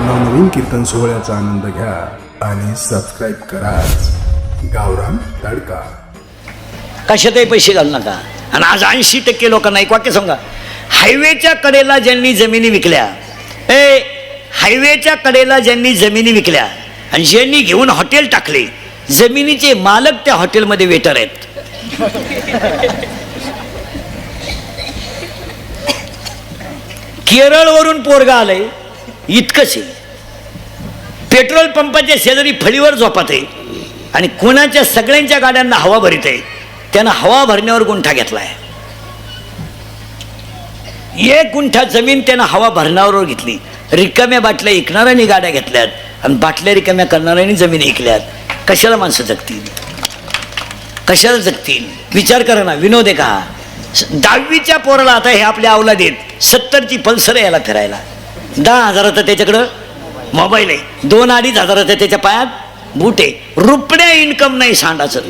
नवनवीन कीर्तन सोहळ्याचा आनंद घ्या आणि सबस्क्राईब करा गावरान तडका. कशातही पैसे घालू नका. आणि आज 80% लोकांना एक वाक्य सांगा, हायवेच्या कडेला ज्यांनी जमिनी विकल्या, हायवेच्या कडेला ज्यांनी जमिनी विकल्या आणि ज्यांनी घेऊन हॉटेल टाकले, जमिनीचे मालक त्या हॉटेलमध्ये वेटर आहेत. केरळवरून पोरगा आलंय, इतकंच आहे. पेट्रोल पंपाच्या शेजारी फळीवर झोपत आहे आणि कोणाच्या सगळ्यांच्या गाड्यांना हवा भरीत आहे. त्यानं हवा भरण्यावर गुंठा घेतलाय. 1 गुंठा जमीन त्यानं हवा भरण्यावर घेतली. रिकाम्या बाटल्या विकणाऱ्यांनी गाड्या घेतल्यात आणि बाटल्या रिकाम्या करणाऱ्यांनी जमीन विकल्यात. कशाला माणसं जगतील? कशाला जगतील? विचार करा ना. विनोद आहे का? 10वीच्या पोराला आता हे आपल्या अवलाद आहेत, 70ची पल्सर याला फिरायला, 10,000चा त्याच्याकडं मोबाईल आहे, 2-2.5 हजाराचा त्याच्या पायात बूट आहे, रुपड्या इन्कम नाही सांडाचं.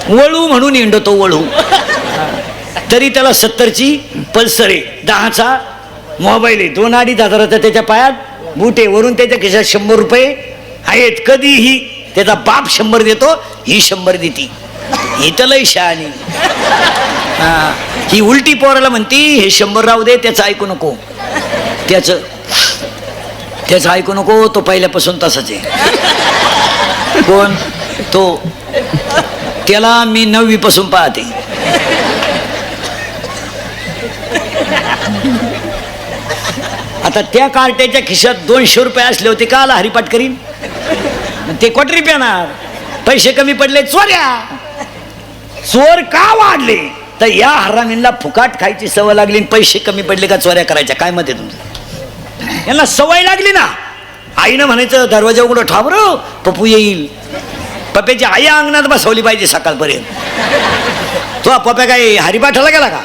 वळू म्हणून इंडतो वळू, तरी त्याला 70ची पल्सर आहे, 10चा मोबाईल आहे, 2-2.5 हजाराचा त्याच्या पायात बूट आहे, वरून त्याच्या खिशात 100 रुपये आहेत. कधीही त्याचा बाप 100 देतो, ही 100 देती. ही तर लय शहाणी. ही उलटी पोराला म्हणती हे 100 राहू दे, त्याचं ऐकू नको, त्याचं ऐकू नको, तो पहिल्यापासून तसाच आहे. कोण तो? त्याला मी 9वी पासून पाहते. आता त्या कार्ट्याच्या खिशात 200 रुपये असले होते, का आला हरिपाठ करीन? ते कोटरी पेणार. पैसे कमी पडले, चोर का वाढले? तर या हरामींना फुकाट खायची सवय लागली, पैसे कमी पडले का चोऱ्या करायच्या. काय मत आहे तुमचं? यांना सवय लागली ना. आईनं म्हणायचं दरवाजा उघडं ठेवा बरं, पप्पू येईल. पप्प्याची आई अंगणात बसवली पाहिजे सकाळपर्यंत. तो पप्प्या काय हरिपाठाला गेला का?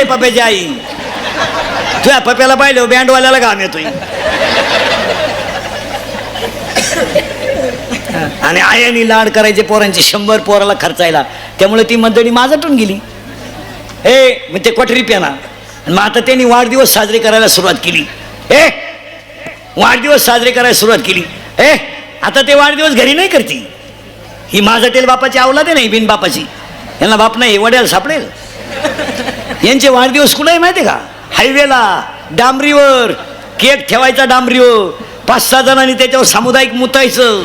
पप्प्याची आई, तुझ्या पप्प्याला पाहिलं बँडवाल्याला घाम येतोय. आणि आयानी लाड करायचे पोरांचे, 100 पोराला खर्चायला. त्यामुळे ती मंडळी माझ्यातून गेली. मग ते कोठरी पेना. मग आता त्यांनी वाढदिवस साजरे करायला सुरुवात केली. वाढदिवस साजरे करायला सुरुवात केली. आता ते वाढदिवस घरी नाही करती. ही माझ्यातील बापाची अवलाद आहे, नाही बिन बापाची. यांना बाप नाही, वड्याला सापडेल. यांचे वाढदिवस कुठे माहिती आहे का? हायवेला, डांबरीवर केक ठेवायचा, डांबरीवर 5-6 जणांनी त्याच्यावर सामुदायिक मुतायचं,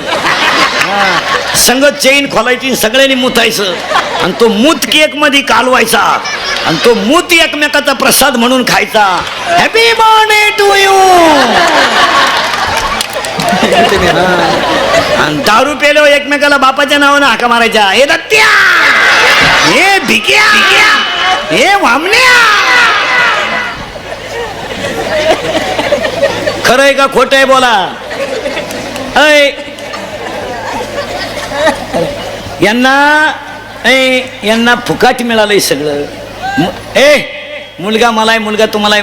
संगत चेन खोलायची, सगळ्यांनी मुतायचं आणि तो मूत केक मध्ये कालवायचा आणि तो मूत एकमेकाचा प्रसाद म्हणून खायचा. Happy birthday to you. आणि दारू पेलो एकमेकाला बापाच्या नावानं हाका मारायच्या. हे दत्त्या, हे भिक्या, हे वामण्या. खरं आहे का खोटं आहे बोला? यांना फुकाट मिळालंय सगळं. मुलगा मलाय, मुलगा तुम्हाला,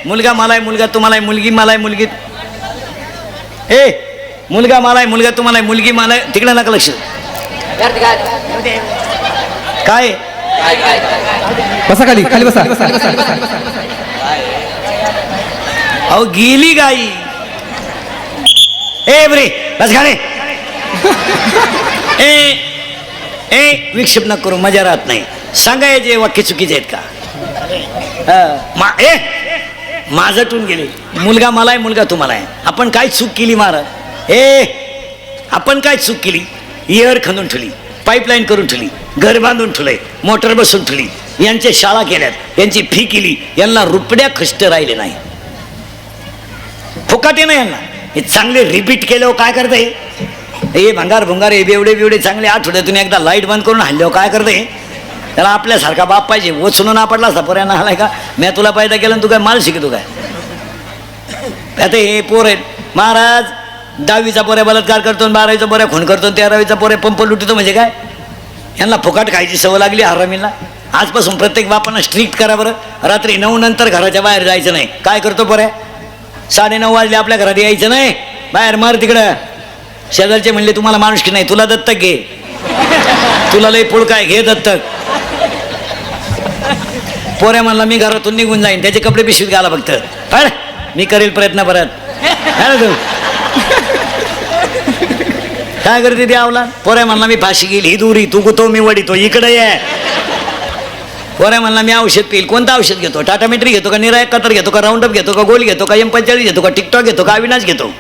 मुलगा मलाय, मुलगा तुम्हाला, मुलगी मलाय, मुलगी, मुलगा मलाय, मुलगा तुम्हाला, मुलगी मलाय. तिकडे नका लक्ष. काय बसा खाली, खाली बसा. अहो गेली गाई. बरे बस खाणे. विक्षेप न करू, मजा राहत नाही. सांगायचे वाक्य चुकीचे आहेत का? माझ्यातून गेले. मुलगा मलाय, मुलगा तुम्हाला आहे. आपण काय चूक केली महाराज? आपण काय चूक केली? इयर खणून ठेवली, पाईपलाईन करून ठेवली, घर बांधून ठेवलंय, मोटर बसून ठेवली, यांच्या शाळा केल्यात, यांची फी केली, यांना रुपड्या खष्ट राहिले नाही. फुकाटे नाही यांना. हे चांगले रिपीट केल्यावर काय करते? हे भंगार भुंगार, हे बेवडे चांगले आठवड्यातून एकदा लाईट बंद करून हल्ल्यावर काय करते? त्याला आपल्यासारखा बाप पाहिजे. ओचून आपडला असता पोऱ्यांना आलाय का? मी तुला पैदा केला तू काय माल शिकतो काय? आता हे पोर आहेत महाराज, 10वीचा पोऱ्या बलात्कार करतो, 12वीचा पोऱ्या खून करतो, 13वीचा पोऱ्या पंप लुटतो. म्हणजे काय? यांना फुकाट खायची सवय लागली हरामींना. आजपासून प्रत्येक बापांना स्ट्रिक्ट करा बरं. रात्री 9 नंतर घराच्या बाहेर जायचं नाही. काय करतो पोऱ्या? 9:30 वाजले आपल्या घरात यायचं नाही, बाहेर मार तिकडं. शेजारचे म्हणले तुम्हाला माणूस की नाही, तुला दत्तक घे, तुला लय पुळ काय, घे दत्तक. पोऱ्या म्हणला मी घरातून निघून जाईन, त्याचे कपडे पिशवीत घाला फक्त. मी करेल प्रयत्न परत. काय करते ते आवला? पोऱ्या म्हणला मी फाशी गेली, ही दुरी तू गुतो मी वडितो, इकडे ये. पोऱ्या म्हणला मी औषध पिईल. कोणतं औषध घेतो? टाटा मेट्री घेतो का, निराय कतर घेतो का, राऊंडअप घेतो का, गोल घेतो का, M45 घेतो का, टिकटॉक घेतो का, अविनाश घेतो?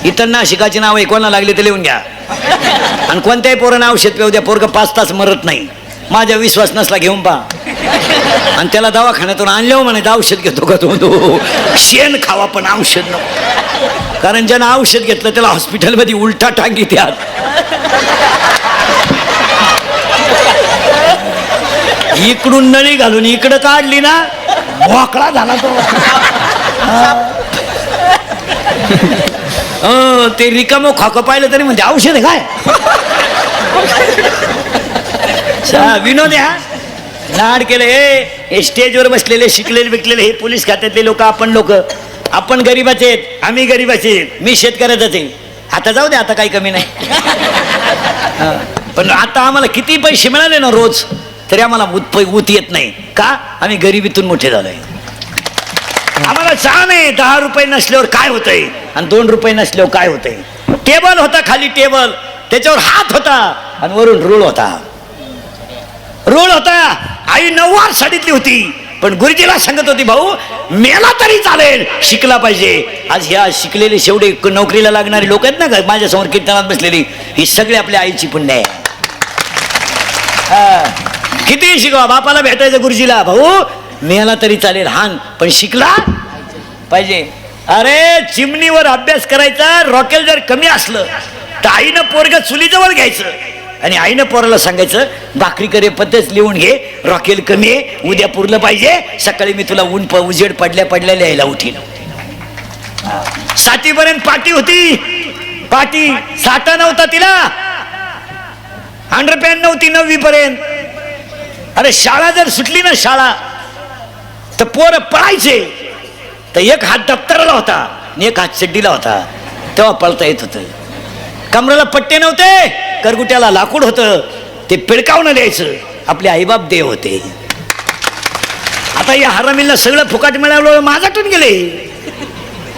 इतर नाशिकाची नाव आहे, कोणाला लागली ते लिहून घ्या. आणि कोणत्याही पोरानं औषध पिऊ द्या, पोरगं 5 तास मरत नाही. माझा विश्वास नसला घेऊन पहा. आणि त्याला दवाखान्यातून आणल्यावर म्हणायचं औषध घेतो का तो? शेण खावा पण औषध नको. कारण ज्यानं औषध घेतलं त्याला हॉस्पिटलमध्ये उलटा टांगी त्यात. इकडून नळी घालून इकडं काढली ना, मोकळा झाला तो. ते रिकामं खाकं पाहिलं तरी म्हणजे औषध आहे काय. विनोद हा लाड केलं. हे स्टेजवर बसलेले शिकलेले विकलेले हे पोलीस खात्यातले लोक, आपण गरीबाचे आहेत, आम्ही गरीबाचे आहेत, मी शेतकऱ्याचाच आहे. आता जाऊ दे, आता काही कमी नाही. पण आता आम्हाला किती पैसे मिळाले ना रोज, तरी आम्हाला ऊत येत नाही. का? आम्ही गरिबीतून मोठे झालोय. आम्हाला छान आहे. 10 रुपये नसल्यावर काय होतंय आणि 2 रुपये नसल्यावर काय होतंय. टेबल होता, खाली टेबल, त्याच्यावर हात होता आणि वरून रोल होता. आई 9वार साडीतली होती, पण गुरुजीला सांगत होती, भाऊ मेला तरी चालेल, शिकला पाहिजे. आज ह्या शिकलेले शेवटे नोकरीला लागणारे लोक आहेत ना माझ्यासमोर कीर्तनात बसलेली, ही सगळी आपल्या आईची पुण्य आहे. किती शिकवा, बापाला भेटायचं गुरुजीला, भाऊ मेला तरी चालेल हान, पण शिकला पाहिजे. अरे चिमणीवर अभ्यास करायचा, रॉकेल जर कमी असलं तर आईनं पोरग चुलीजवळ घ्यायचं आणि आईनं पोराला सांगायचं, भाकरी करे पद्धत लिहून घे, रॉकेल कमी आहे, उद्या पुरलं पाहिजे, सकाळी मी तुला उजेड पडल्या लिहायला उठीन. 7वी पर्यंत पाटी होती. पाटी साठा नव्हता तिला, अंडरपॅन्ट नव्हती 9वी पर्यंत. अरे शाळा जर सुटली ना शाळा, तर पोरं पळायचे. तर एक हात दप्तराला होता आणि एक हात चड्डीला होता, तेव्हा पळता येत होतं. कमरेला पट्टे नव्हते, करगुट्याला लाकूड होतं, ते पिळकावून द्यायचं. आपले आईबाप देव होते. आता या हरामीला सगळं फुकाट मिळालं, माझाटून गेले.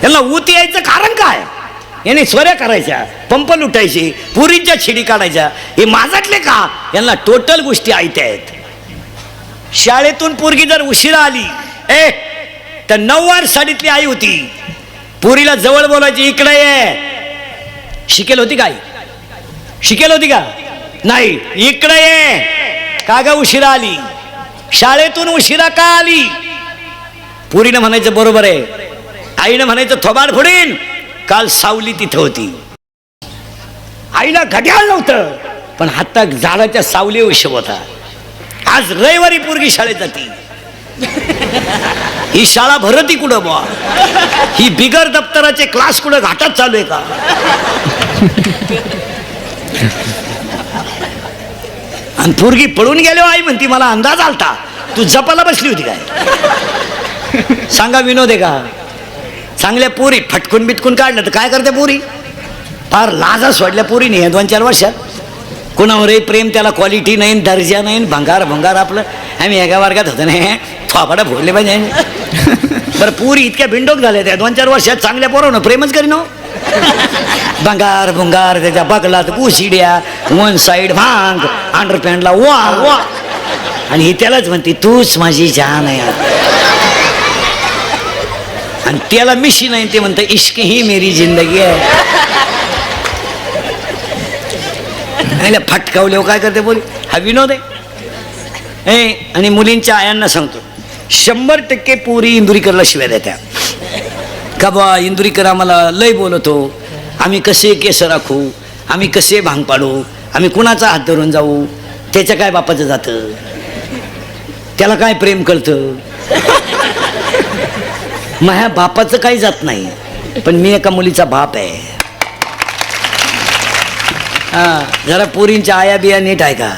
यांना ऊत यायचं कारण काय? याने स्वऱ्या करायच्या, पंप लुटायचे, पुरींच्या छिडी काढायच्या, हे माझाटले का? यांना टोटल गोष्टी ऐकत्या आहेत. शाळेतून पोरगी जर उशिरा आली तर 9वार साडीतली आई होती, पुरीला जवळ बोलायची, इकडे ये. शिकेल होती काय? शिकेल होती का? नाही. इकडे ये. का ग उशिरा आली? शाळेतून उशिरा का आली? पुरीनं म्हणायचं बरोबर आहे, आईनं म्हणायचं थोबाड फोडीन, काल सावली तिथं होती. आईला घड्याळ नव्हतं, पण हातात झाडाच्या सावली हिशोब होता. आज रविवारी पोरगी शाळेत जाती. ही शाळा भरती कुठं बा? ही बिगर दप्तराचे क्लास कुठं घाटात चालू आहे का? आणि पोरगी पळून गेलो, आई म्हणती मला अंदाज आलता, तू जपाला बसली होती काय? सांगा विनोद आहे का? चांगल्या पोरी फटकून बिटकून काढलं तर काय करते पोरी? फार लाजा सोडल्या पोरी नाही 2-4 वर्षात. कुणावरही प्रेम, त्याला क्वालिटी नाही, दर्जा नाही, भंगार आपलं. आम्ही एका वर्गात होतो ना, थोपाडा फोडले पाहिजे. बरं पुरी इतक्या बिंडोक झाल्या त्या 2-4 वर्षात, चांगल्या पोरानं प्रेमच करीन. भंगार त्याच्या बगलात उशिड्या, 1 साईड भांग, अंडरपॅन्टला वा. आणि ही त्यालाच म्हणते तूच माझी जान आहे. आणि त्याला मिशी नाही, ते म्हणतं इश्क ही मेरी जिंदगी आहे. फटकावले काय करते बोली. हा विनोद आहे. आणि मुलींच्या आयांना सांगतो, 100% पोरी इंदुरीकरला शिव्या देत्या का बा, इंदुरीकर आम्हाला लय बोलतो, आम्ही कसे केस राखू, आम्ही कसे भांग पाडू, आम्ही कुणाचा हात धरून जाऊ, त्याच्या काय बापाचं जातं, त्याला काय प्रेम कळतं. माझ्या बापाचं काही जात नाही, पण मी एका मुलीचा बाप आहे. जरा पोरींच्या आया बिया नीट आहे का?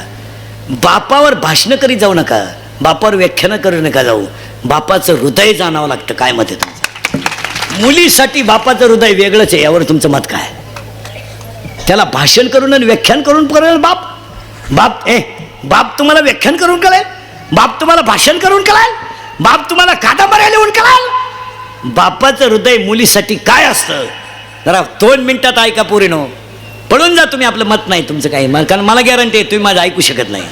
बापावर भाषण करीत जाऊ नका, बापावर व्याख्यानं करू नका जाऊ. बापाचं हृदय जाणावं लागतं. काय मत आहे तुमचं? मुलीसाठी बापाचं हृदय वेगळंच आहे, यावर तुमचं मत काय? त्याला भाषण करून आणि व्याख्यान करून करेल बाप? बाप तुम्हाला व्याख्यान करून कळेल? बाप तुम्हाला भाषण करून कळेल? बाप तुम्हाला कादंबऱ्या लिहून कळेल? बापाचं हृदय मुलीसाठी काय असतं जरा 2 मिनिटात ऐका पोरीनो. पळून जा तुम्ही, आपलं मत नाही तुमचं काही, कारण मला गॅरंटी आहे तुम्ही माझं ऐकू शकत नाही.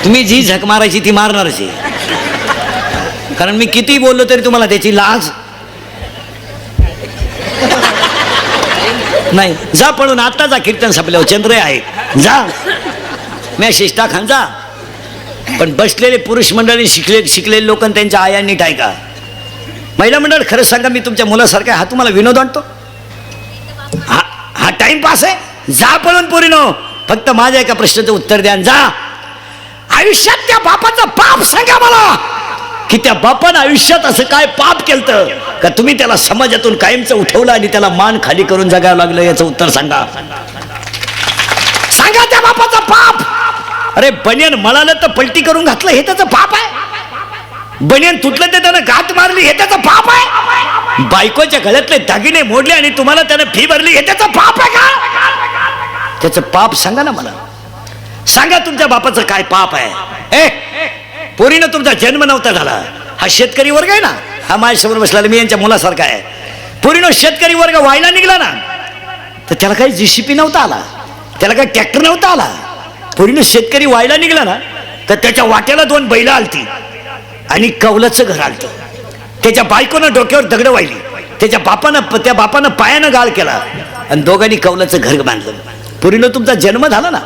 तुम्ही जी झक मारायची ती मारणारच आहे, कारण मी किती बोललो तरी तुम्हाला त्याची लाज नाही. जा पळून, आता जा, कीर्तन संपल्यावर चंद्र आहे, जा मी शिष्टा खान जा. पण बसलेले पुरुष मंडळी, शिकलेले लोक आणि त्यांच्या आया नीट ऐका. महिला मंडळ, खरंच सांगा, मी तुमच्या मुलासारखा, हा तुम्हाला विनोद आणतो? हा टाइमपास आहे? जा पळून पोरीनो, फक्त माझ्या एका प्रश्नाचं उत्तर द्या, जा. आयुष्यात त्या बापाचं पाप सांगा मला, की त्या बापानं आयुष्यात असं काय पाप केलं का तुम्ही त्याला समाजातून कायमचं उठवलं आणि त्याला मान खाली करून जगावं लागलं, याचं उत्तर सांगा. सांगा त्या बापाचं पाप. अरे बनियन मळालं तर पलटी करून घातलं हे त्याचं पाप आहे? बनियन तुटलं तर त्यानं घात मारली हे त्याचं पाप आहे? बायकोच्या गळ्यातले दागिने मोडले आणि तुम्हाला त्यानं फी भरली हे त्याचं पाप आहे का? त्याचं पाप सांगा ना मला, सांगा तुमच्या बापाचं काय पाप आहे? पोरीनं तुमचा जन्म नव्हता झाला, हा शेतकरी वर्ग आहे ना, हा माझ्यासमोर बसला, मी यांच्या मुलासारखा आहे. पोरीनं शेतकरी वर्ग व्हायला निघला ना, तर त्याला काही जीसीपी नव्हता आला, त्याला काही ट्रॅक्टर नव्हता आला. पोरीनं शेतकरी व्हायला निघला ना, तर त्याच्या वाट्याला 2 बैल आलती आणि कौलाचं घर आलतं. त्याच्या बायकोनं डोक्यावर दगड वाहिली, त्या बापानं पायानं गाळ केला आणि दोघांनी कौलाचं घर बांधलं. पोरीनं तुमचा जन्म झाला ना,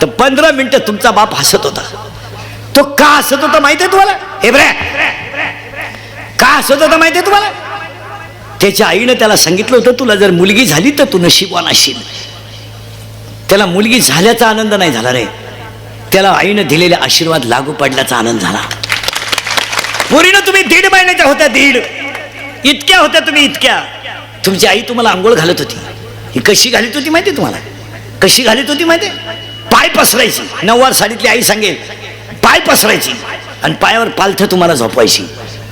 तर 15 मिनिटं तुमचा बाप हसत होता. तो का हसत होता माहितीये तुम्हाला? हे बरे, का हसत होता माहितीये तुम्हाला? त्याच्या आईनं त्याला सांगितलं होतं, तुला जर मुलगी झाली तर तू नशीबवान असशील. त्याला मुलगी झाल्याचा आनंद नाही झाला रे, त्याला आईनं दिलेले आशीर्वाद लागू पडल्याचा आनंद झाला. पोरीनं तुम्ही 1.5 महिन्याच्या होत्या, 1.5 इतक्या होत्या तुम्ही, इतक्या. तुमची आई तुम्हाला आंघोळ घालत होती. ही कशी घालत होती माहिती तुम्हाला? कशी घालत होती माहिती? पाय पसरायची, 9वार साडीतली आई सांगेल, पाय पसरायची आणि पायावर पालथं तुम्हाला झोपवायची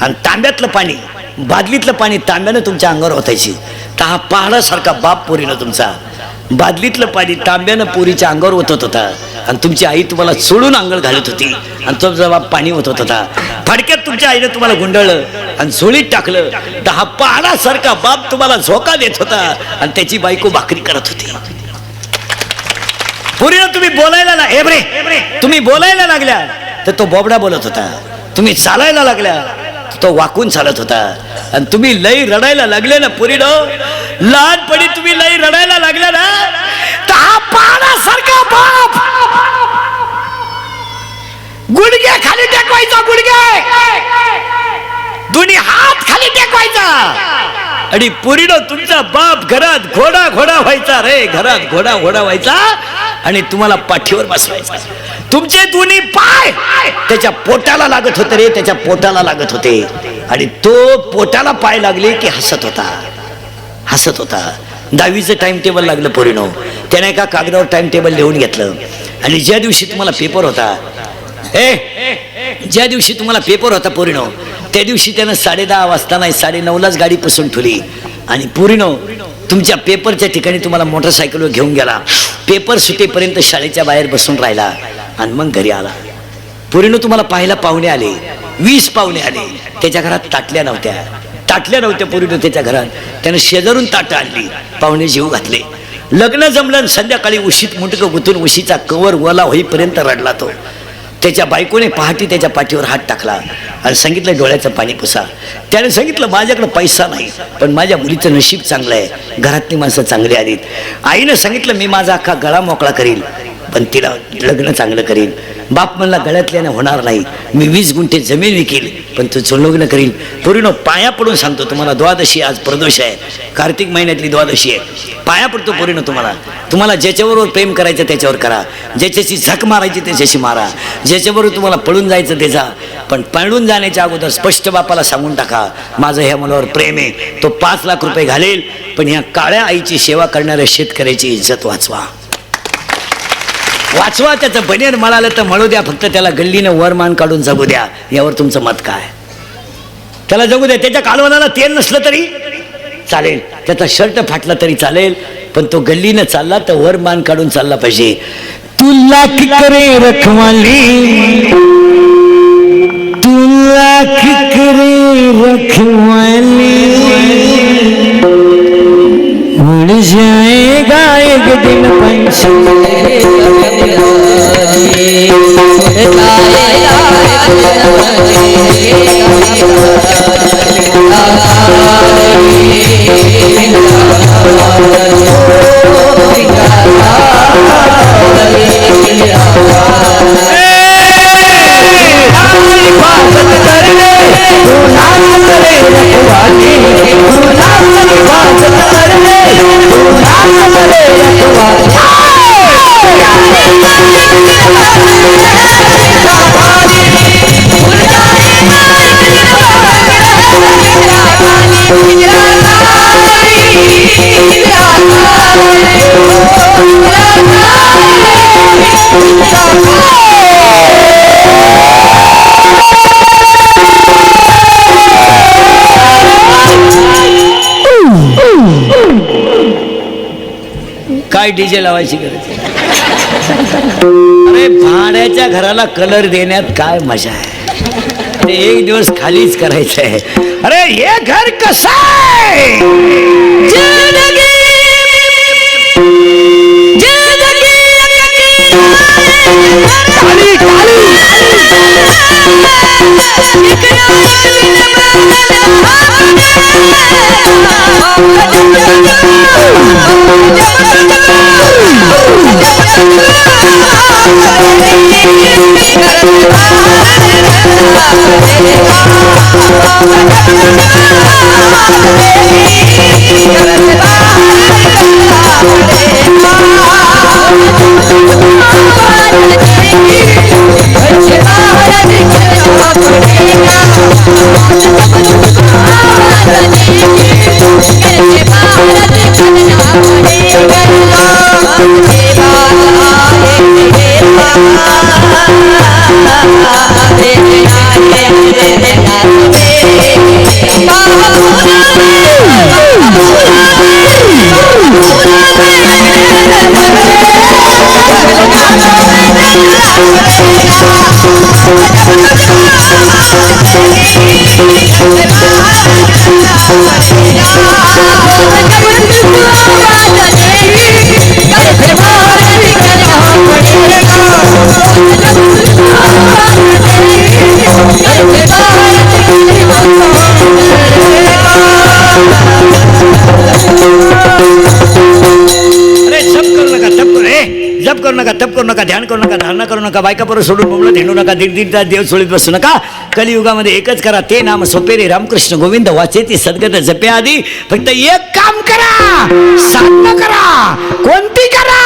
आणि तांब्यातलं पाणी, बादलीतलं पाणी तांब्यानं तुमच्या अंगावर ओतायची. तर हा पहाडासारखा बाप पोरीनं तुमचा बादलीतलं पाणी तांब्यानं पोरीच्या अंगावर ओतत होता आणि तुमची आई तुम्हाला सोडून अंघोळ घालत होती आणि तुमचा बाप पाणी ओतत होता. फडक्यात तुमच्या आईनं तुम्हाला गुंडळलं आणि झोळीत टाकलं, तर हा पहाडासारखा बाप तुम्हाला झोका देत होता आणि त्याची बायको भाकरी करत होती. पोरीनं तुम्ही बोलायला ना, हे बरे, तुम्ही बोलायला लागल्या तर तो बोबडा बोलत होता. तुम्ही चालायला लागल्या तो वाकून चालत होता आणि तुम्ही लई रडायला लागले ना पोरीनं, लहानपणी तुम्ही लई रडायला लागल्या ना, तर हा पहाडासारखा बाप गुडघे खाली टेकवायचा, गुडघे दोन्ही हात खाली टेकवायचा आणि पोरीनं तुमचा बाप घरात घोडा व्हायचा रे, घरात घोडा व्हायचा आणि तुम्हाला पाठीवर बसवायचा. तुमचे दोन्ही पाय त्याच्या पोटाला लागत होते रे, त्याच्या पोटाला लागत होते आणि तो पोटाला पाय लागले की हसत होता. 10वीचं टाइम टेबल लागलं पोरीनो, त्याने एका कागदावर टाइम टेबल लिहून घेतलं आणि ज्या दिवशी तुम्हाला पेपर होता, ज्या दिवशी तुम्हाला पेपर होता पोरीनो, त्या दिवशी त्यानं 10:30 वाजता नाही 9:30लाच गाडी पुसून ठेवली आणि पोरीनो तुमच्या पेपरच्या ठिकाणी तुम्हाला मोटरसायकलवर घेऊन गेला. पेपर सुटेपर्यंत शाळेच्या बाहेर बसून राहिला आणि मग घरी आला. पोरीनो तुम्हाला पाहायला पाहुणे आले, 20 पाहुणे आले. त्याच्या घरात ताटल्या नव्हत्या पोरीनो त्याच्या घरात. त्यानं शेजारून ताटं आणली, पाहुणे जेवू घातले. लग्न जमलं, संध्याकाळी उशीत मुंडकं गुंतून उशीचा कवर वला होईपर्यंत रडला तो. त्याच्या बायकोने पहाटे त्याच्या पाठीवर हात टाकला आणि सांगितलं डोळ्याचं पाणी पुसा. त्याने सांगितलं माझ्याकडे पैसा नाही, पण माझ्या मुलीचं नशीब चांगलं आहे, घरातली माणसं चांगली आलीत. आईनं सांगितलं मी माझा अख्खा गळा मोकळा करील, पण तिला लग्न चांगलं करील. बाप म्हणला गळ्यातल्याने होणार नाही, मी 20 गुंठे जमीन विकील, पण तू लग्न करील. पोरीनो पाया पडून सांगतो तुम्हाला, द्वादशी आज प्रदोष आहे, कार्तिक महिन्यातली द्वादशी आहे. पाया पडतो पोरीनो तुम्हाला ज्याच्याबरोबर प्रेम करायचं त्याच्यावर करा, ज्याच्याशी झक मारायची त्याच्याशी मारा, ज्याच्याबरोबर तुम्हाला पळून जायचं त्याचा. पण पळून जाण्याच्या अगोदर स्पष्ट बापाला सांगून टाका माझं ह्या मुलावर प्रेम आहे. तो 5 लाख रुपये घालेल, पण ह्या काळ्या आईची सेवा करणाऱ्या शेतकऱ्याची इज्जत वाचवा. त्याचं बनियन मळालं तर मळू द्या, फक्त त्याला गल्लीनं वरमान काढून जगू द्या. यावर तुमचं मत काय? त्याला जगू द्या, त्याच्या कालवनाला तेल नसलं तरी चालेल, त्याचा शर्ट फाटला तरी चालेल, पण तो गल्लीनं चालला तर वरमान काढून चालला पाहिजे. तुला करे रखवाली, तुला करे रखवाली, काय डीजे लावायची गरज आहे? अरे भाड्याच्या घराला कलर देण्यात काय मजा आहे? ते एक दिवस खालीच करायचं आहे. अरे हे घर कसं आहे? जप करू नका, तप करू नका, ध्यान करू नका, धारणा करू नका, बायका परत सोडून बोंबलं धेंडू नका, दीड तास देव सोडीत बसू नका. कलियुगामध्ये एकच करा, ते नाम सोपे रे रामकृष्ण गोविंद वाचे ती सद्गत जपे आधी. फक्त एक काम करा, साधना करा. कोणती करा?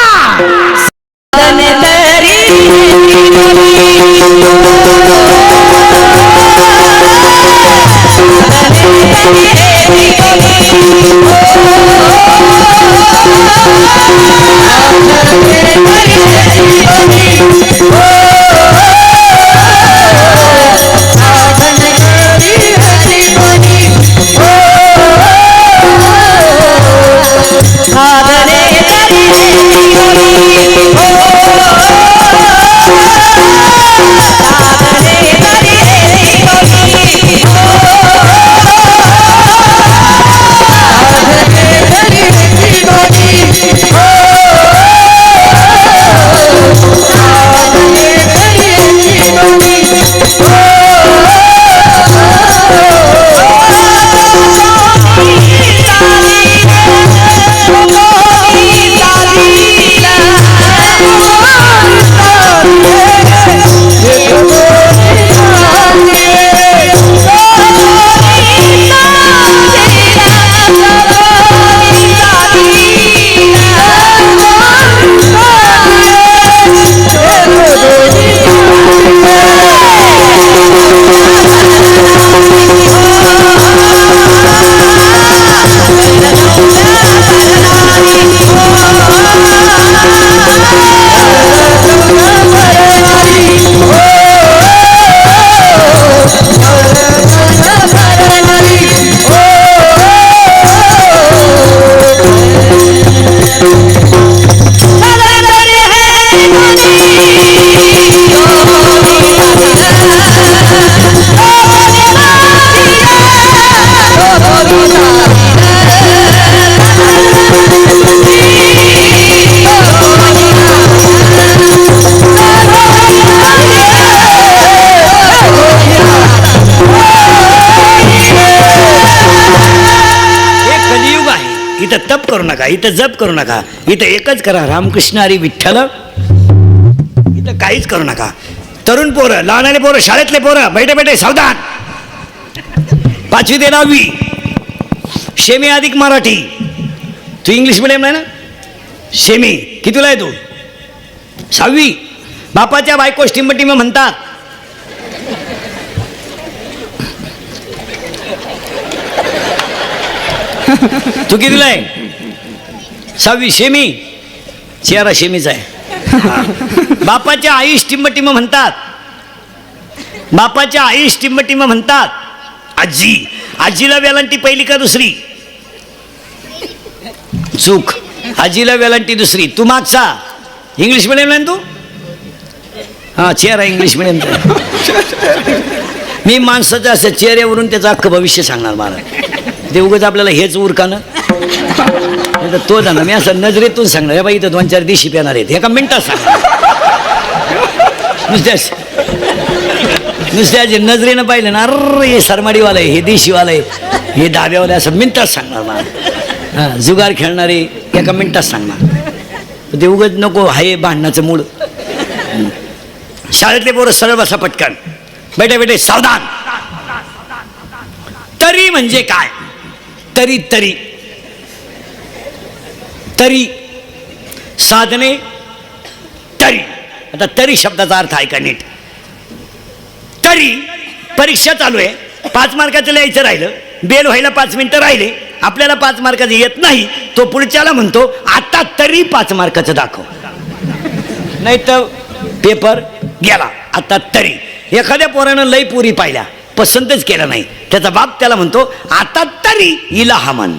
करू नका, इथं जप करू नका, इथं एकच करा रामकृष्ण हरी विठ्ठल. इथं काहीच करू नका. तरुण पोरं, लहानाले पोरं, शाळेतले पोरं, बैठे बैठे सावधान. 5वी ते 10वी शेमी अधिक मराठी. तू इंग्लिश मिडियम नाही ना? शेमी कितीला आहे तू? 6वी. बापाच्या बायको टिंब म्हणतात. तू कितीला आहे? 6वी. शेमी चेहरा शेमीचा आहे. बापाच्या आईस टिंब म्हणतात. बापाच्या आईस टिंब म्हणतात. आजी, आजीला वेलांटी पहिली का दुसरी? चूक. आजीला वेलांटी दुसरी. तू मागचा. इंग्लिश मिडियम आहे ना तू? हा, चेहरा इंग्लिश मिडियमचा. मी माणसाच्या असं चेहऱ्यावरून त्याचं अख्खं भविष्य सांगणार मला. ते उगाच आपल्याला हेच उरकानं नाही तर तो जाणार. मी असं नजरेतून सांगणार, हे बाई इथं 2-4 दिवशी येणार आहेत, एका मिनिटात सांगणार. नुसत्या जे नजरेनं पाहिलं ना, अरे हे सरमाडीवाला आहे, हे देशीवाला आहे, हे दाब्यावाला, असं मिनिटात सांगणार मला. हां, जुगार खेळणारे एका मिनिटात सांगणार. ते उगाच नको हाय भांडणाचं मूळ. शाळेतले पोरं सरळ बसा पटकन, बैठे बैठे सावधान. तरी म्हणजे काय? तरी तरी तरी साधने तरी. आता तरी शब्दाचा अर्थ आहे का नीट? तरी परीक्षा चालू आहे, 5 मार्काचं लिहायचं राहिलं, बेल व्हायला 5 मिनिटं राहिले, आपल्याला 5 मार्काचं येत नाही, तो पुढच्याला म्हणतो आता तरी 5 मार्काचं दाखव, नाही तर पेपर गेला. आता तरी. एखाद्या पोरानं लई पुरी पाहिल्या, पसंतच केला नाही, त्याचा बाप त्याला म्हणतो आता तरी हिला हा म्हण.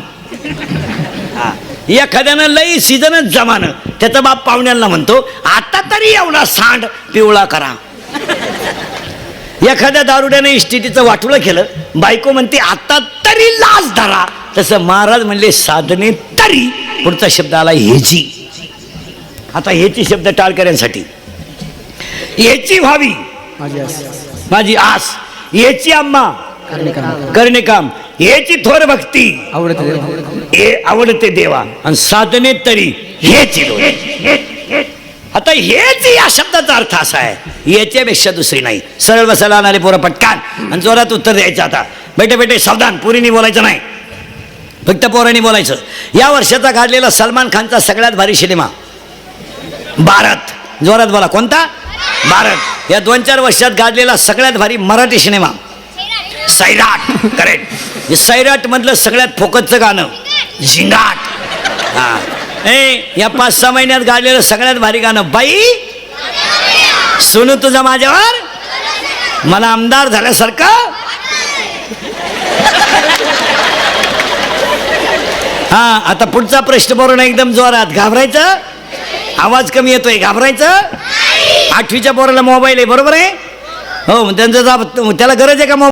एखाद्यानं लई सीजनच जमानं, त्याचा बाप पाहुण्यांना म्हणतो आता तरी एवढा सांड पिवळा करा. एखाद्या दारुड्याने इस्टेटीचं वाटुळं केलं, बायको म्हणते आता तरी लाज धरा. तसं महाराज म्हणले साधने तरी. पुढचा शब्द आला हेची. आता हेची शब्द टाळकऱ्यांसाठी. हेची व्हावी माझी आस, हेची आम्हा करणे काम, हेची थोर भक्ती हे आवडते देवा, आणि साधने तरी हेची. आता हेच या शब्दाचा अर्थ असा आहे, याच्यापेक्षा दुसरी नाही. सरळ बसायला आणारे पोरं पटकान आणि जोरात उत्तर द्यायचं. आता बैठे बैठे सावधान. पुरीनी बोलायचं नाही, फक्त पोरांनी बोलायचं. या वर्षाचा काढलेला सलमान खानचा सगळ्यात भारी सिनेमा भारत. जोरात बोला. कोणता? भारत. या 2-4 वर्षात गाजलेला सगळ्यात भारी मराठी सिनेमा सैराट. करेक्ट. सैराट मधलं सगळ्यात फोकसचं गाणं झिंगाट. हा. या 5-6 महिन्यात गाजलेलं सगळ्यात भारी गाणं बाई सोनू तुझा माझ्यावर, मला आमदार झाल्यासारखं. हा. आता पुढचा प्रश्न बरोबर एकदम जोरात. घाबरायचं? आवाज कमी येतोय. घाबरायचं? 8वीच्या पोराला मोबाईल आहे, बरोबर आहे? हो, त्यांचा त्याला गरज आहे का?